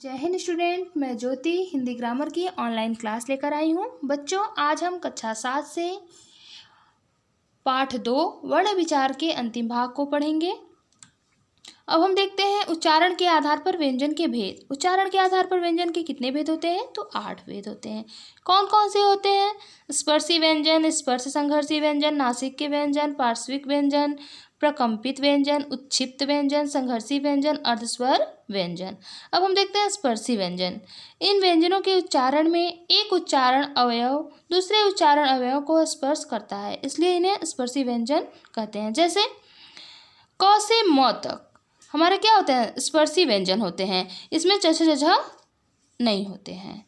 जय हिंद स्टूडेंट, मैं ज्योति हिंदी ग्रामर की ऑनलाइन क्लास लेकर आई हूँ। बच्चों, आज हम कक्षा 7 से पाठ 2 वर्ण विचार के अंतिम भाग को पढ़ेंगे। अब हम देखते हैं उच्चारण के आधार पर व्यंजन के भेद। उच्चारण के आधार पर व्यंजन के कितने भेद होते हैं? तो 8 भेद होते हैं। कौन कौन से होते हैं? स्पर्शी व्यंजन, स्पर्श संघर्षी व्यंजन, नासिक के व्यंजन, पार्श्विक व्यंजन, प्रकंपित व्यंजन, उत्क्षिप्त व्यंजन, संघर्षी व्यंजन, अर्धस्वर व्यंजन। अब हम देखते हैं स्पर्शी व्यंजन। इन व्यंजनों के उच्चारण में एक उच्चारण अवयव दूसरे उच्चारण अवयव को स्पर्श करता है, इसलिए इन्हें स्पर्शी व्यंजन कहते हैं। जैसे क से म तक हमारे क्या होते हैं? स्पर्शी व्यंजन होते हैं। इसमें चछ जझ नहीं होते हैं।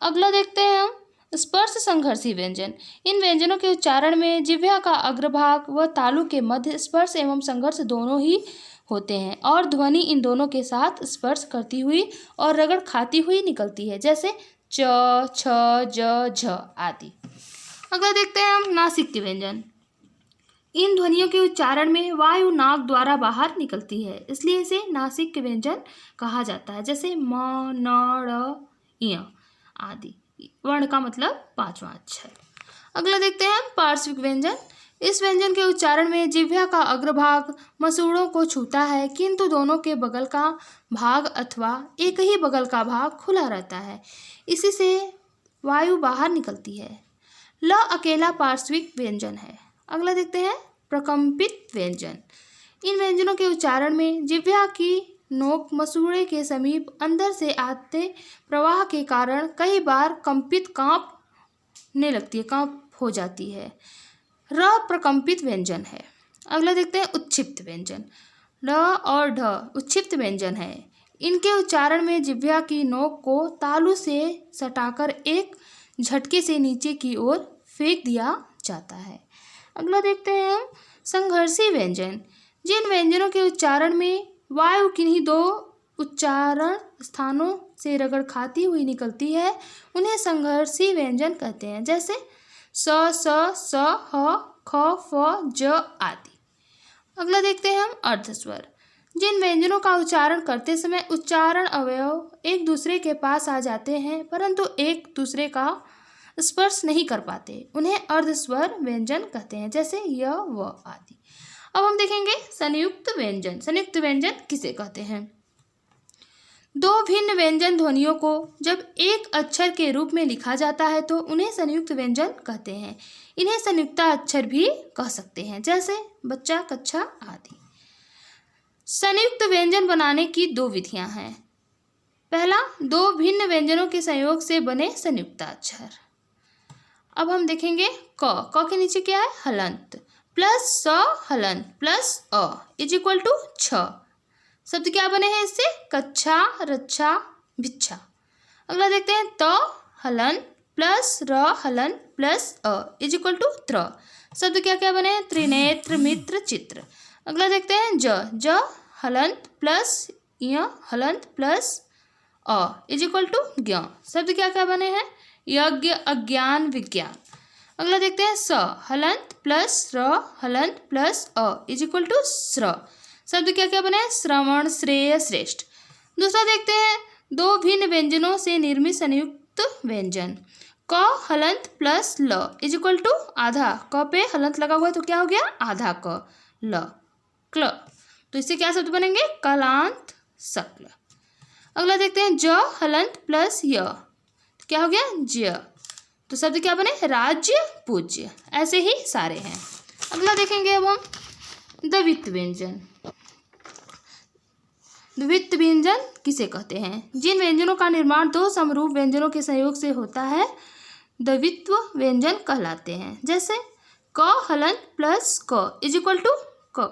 अगला देखते हैं हम स्पर्श संघर्षी व्यंजन। इन व्यंजनों के उच्चारण में जिह्वा का अग्रभाग व तालु के मध्य स्पर्श एवं संघर्ष दोनों ही होते हैं और ध्वनि इन दोनों के साथ स्पर्श करती हुई और रगड़ खाती हुई निकलती है, जैसे च, छ, ज, झ आदि। अगला देखते हैं हम नासिक के व्यंजन। इन ध्वनियों के उच्चारण में वायु नाक द्वारा बाहर निकलती है, इसलिए इसे नासिक के व्यंजन कहा जाता है, जैसे म, न, ड़, य आदि। वर्ण का मतलब 5वां अक्षर। अगला देखते हैं पार्श्विक व्यंजन। इस व्यंजन के उच्चारण में जिह्वा का अग्रभाग मसूड़ों को छूता है, किंतु दोनों के बगल का भाग अथवा एक ही बगल का भाग खुला रहता है, इसी से वायु बाहर निकलती है। ल अकेला पार्श्विक व्यंजन है। अगला देखते हैं प्रकंपित व्यंजन। इन व्यंजनों के उच्चारण में जिह्वा की नोक मसूड़े के समीप अंदर से आते प्रवाह के कारण कई बार कांपने लगती है, कांप हो जाती है। र प्रकंपित व्यंजन है। अगला देखते हैं उत्क्षिप्त व्यंजन। र और ढ उत्क्षिप्त व्यंजन है। इनके उच्चारण में जिह्वा की नोक को तालु से सटाकर एक झटके से नीचे की ओर फेंक दिया जाता है। अगला देखते हैं हम संघर्षी व्यंजन। जिन व्यंजनों के उच्चारण में वायु किन्हीं दो उच्चारण स्थानों से रगड़ खाती हुई निकलती है, उन्हें संघर्षी व्यंजन कहते हैं, जैसे स, स, ह, ख, फ, ज आदि। अगला देखते हैं हम अर्धस्वर। जिन व्यंजनों का उच्चारण करते समय उच्चारण अवयव एक दूसरे के पास आ जाते हैं परंतु एक दूसरे का स्पर्श नहीं कर पाते, उन्हें अर्धस्वर व्यंजन कहते हैं, जैसे य, व आदि। अब हम देखेंगे संयुक्त व्यंजन। संयुक्त व्यंजन किसे कहते हैं? दो भिन्न व्यंजन ध्वनियों को जब एक अक्षर के रूप में लिखा जाता है तो उन्हें संयुक्त व्यंजन कहते हैं। इन्हें संयुक्ता अक्षर भी कह सकते हैं, जैसे बच्चा, कच्छा आदि। संयुक्त व्यंजन बनाने की 2 विधियां हैं। पहला, 2 भिन्न व्यंजनों के संयोग से बने संयुक्ता अक्षर। अब हम देखेंगे क के नीचे क्या है? हलंत प्लस स हलंत प्लस अ इज इक्वल टू छ। शब्द क्या बने हैं इससे? कच्छा, रच्छा, भिच्छा। अगला देखते हैं त हलंत प्लस र हलंत प्लस अ इज इक्वल टू त्र। शब्द क्या क्या बने हैं? त्रिनेत्र, मित्र, चित्र। अगला देखते हैं ज हलंत प्लस य हलंत प्लस अ इज इक्वल टू ज्ञ। शब्द क्या क्या बने हैं? यज्ञ, अज्ञान, विज्ञान। अगला देखते हैं स हलंत प्लस र हलंत प्लस अ इज इक्वल टू स्र। शब्द क्या क्या बने हैं? श्रवण, श्रेय, श्रेष्ठ। दूसरा देखते हैं 2 भिन्न व्यंजनों से निर्मित संयुक्त व्यंजन। क हलंत प्लस ल इज इक्वल टू आधा। क पे हलंत लगा हुआ है तो क्या हो गया? आधा क, ल, क्ल। तो इससे क्या शब्द बनेंगे? कलांत, सक्ल। अगला देखते हैं ज हलंत प्लस य, क्या हो गया? ज्य। तो शब्द क्या बने? राज्य, पूज्य। ऐसे ही सारे हैं। अगला देखेंगे अब हम द्वित्व व्यंजन। द्वित्व व्यंजन किसे कहते हैं? जिन व्यंजनों का निर्माण 2 समरूप व्यंजनों के संयोग से होता है द्वित्व व्यंजन कहलाते हैं, जैसे क हलंत प्लस क इज इक्वल टू क।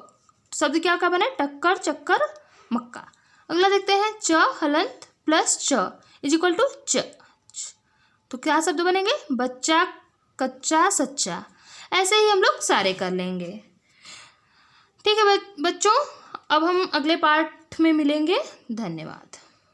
शब्द क्या क्या बने? टक्कर, चक्कर, मक्का। अगला देखते हैं च हलंत प्लस च इज इक्वल टू च। तो क्या शब्द बनेंगे? बच्चा, कच्चा, सच्चा। ऐसे ही हम लोग सारे कर लेंगे। ठीक है बच्चों, अब हम अगले पार्ट में मिलेंगे। धन्यवाद।